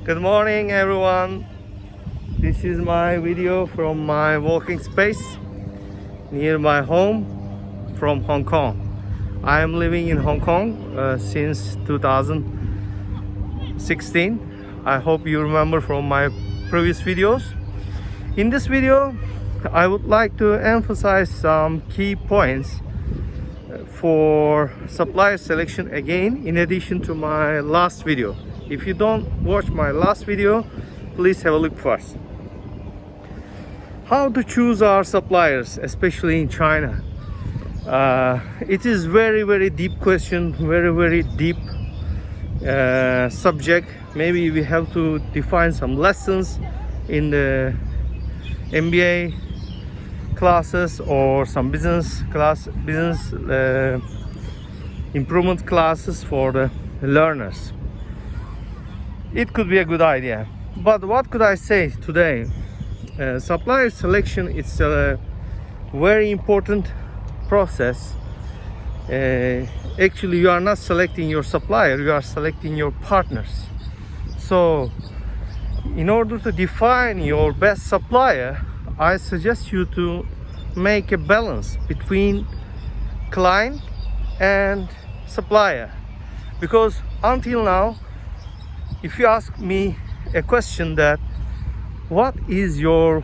Good morning everyone. This is my video from my walking space near my home from Hong Kong. I am living in Hong Kong since 2016. I hope you remember from my previous videos. In this video I would like to emphasize some key points for supplier selection again, in addition to my last video. If you don't watch my last video, please have a look first. How to choose our suppliers, especially in China? It is very deep question, very deep subject. Maybe we have to define some lessons in the MBA classes or some business improvement classes for the learners. It could be a good idea, but what could I say today? Supplier selection is a very important process. Actually, you are not selecting your supplier, you are selecting your partners. So in order to define your best supplier, I suggest you to make a balance between client and supplier, because until now, if you ask me a question that what is your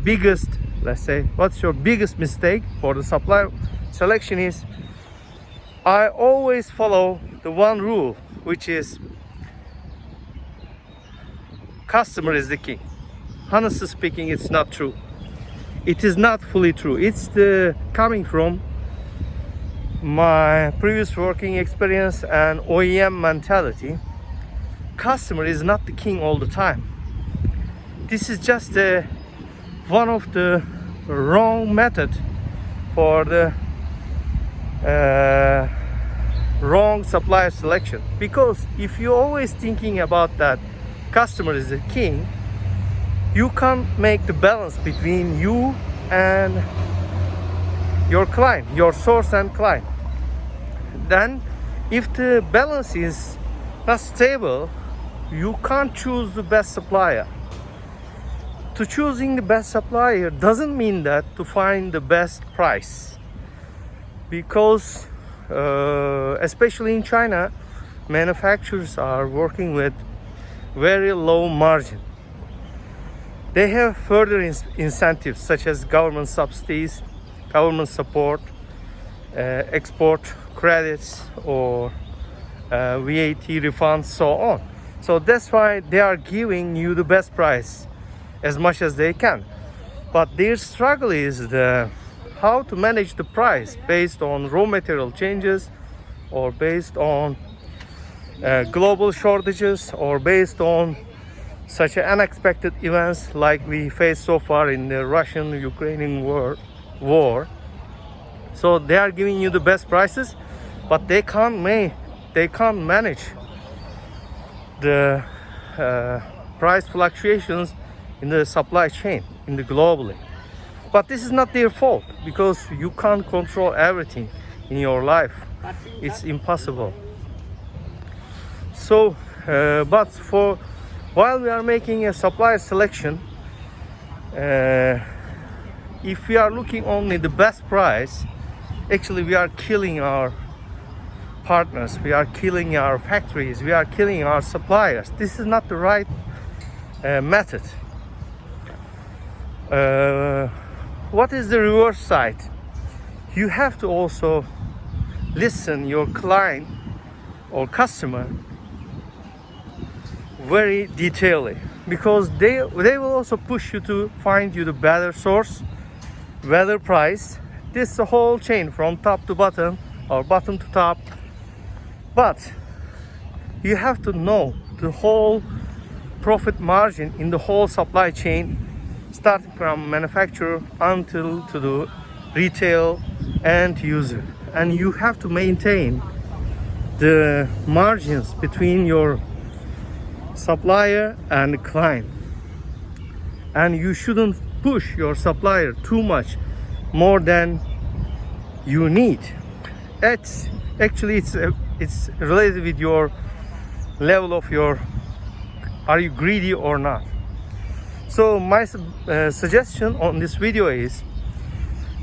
biggest, let's say, what's your biggest mistake for the supplier selection, is I always follow the one rule, which is customer is the king. Honestly speaking, it's not true. It is not fully true. It's coming from my previous working experience and OEM mentality. Customer is not the king all the time. This is just one of the wrong method for the wrong supplier selection. Because if you're always thinking about that customer is the king, you can't make the balance between you and your client, your source and client. Then if the balance is not stable, you can't choose the best supplier. To choosing the best supplier doesn't mean that to find the best price, because especially in China, manufacturers are working with very low margin. They have further incentives such as government subsidies, government support, export credits, or VAT refunds, so on. So that's why they are giving you the best price as much as they can. But their struggle is how to manage the price based on raw material changes, or based on global shortages, or based on such unexpected events like we faced so far in the Russian-Ukrainian war. So they are giving you the best prices, but they can't manage the price fluctuations in the supply chain globally. But this is not their fault, because you can't control everything in your life. It's impossible. So while we are making a supplier selection, if we are looking only the best price, actually we are killing our partners, we are killing our factories, we are killing our suppliers. This is not the right method. What is the reverse side? You have to also listen your client or customer very detailedly, because they will also push you to find you the better source, better price. This is a whole chain from top to bottom or bottom to top. But you have to know the whole profit margin in the whole supply chain, starting from manufacturer until to the retail end user. And you have to maintain the margins between your supplier and client. And you shouldn't push your supplier too much, more than you need. It's related with your level of your, are you greedy or not? So my suggestion on this video is,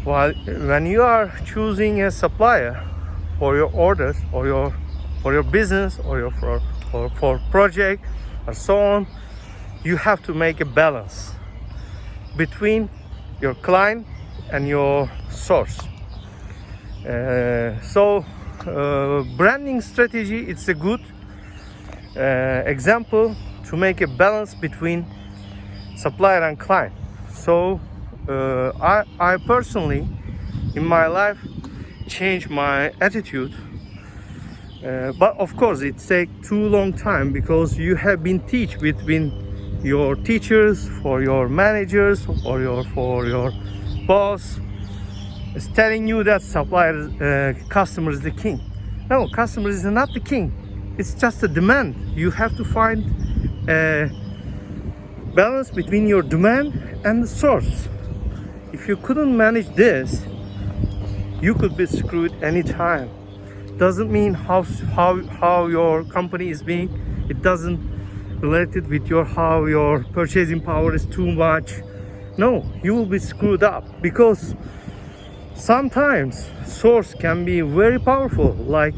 when you are choosing a supplier for your orders or for your business or for project or so on, you have to make a balance between your client and your source. Branding strategy, it's a good example to make a balance between supplier and client. So I personally in my life changed my attitude, but of course it takes too long time, because you have been between your teachers, for your managers, or for your boss is telling you that supplier customer is the king. No, customer is not the king. It's just a demand. You have to find a balance between your demand and the source. If you couldn't manage this, you could be screwed anytime. Doesn't mean how your company is being. It doesn't relate it with how your purchasing power is too much. No, you will be screwed up, because sometimes source can be very powerful, like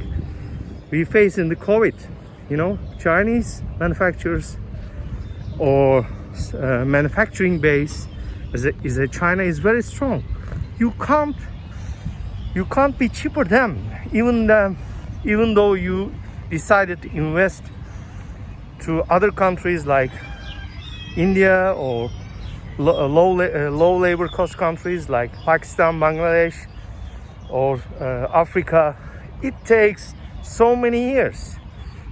we face in the COVID. Chinese manufacturers or manufacturing base China is very strong. You can't be cheaper than them, even though you decided to invest to other countries like India, or low labor cost countries like Pakistan, Bangladesh, or Africa. It takes so many years.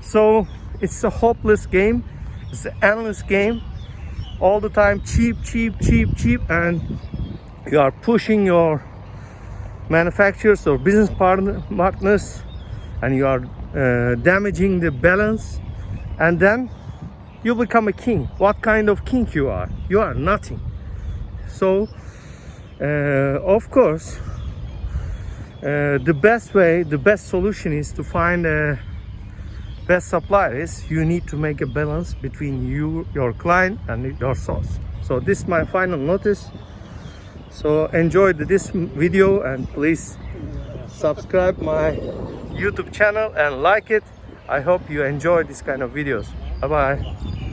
So it's a hopeless game. It's an endless game. All the time cheap, and you are pushing your manufacturers or business partners, and you are damaging the balance, and then you become a king. What kind of king you are? You are nothing. So of course the best solution is to find a best supplier. Is you need to make a balance between your client and your source. So this is my final notice. So enjoy this video, and please subscribe my YouTube channel and like it. I hope you enjoy this kind of videos. Bye bye.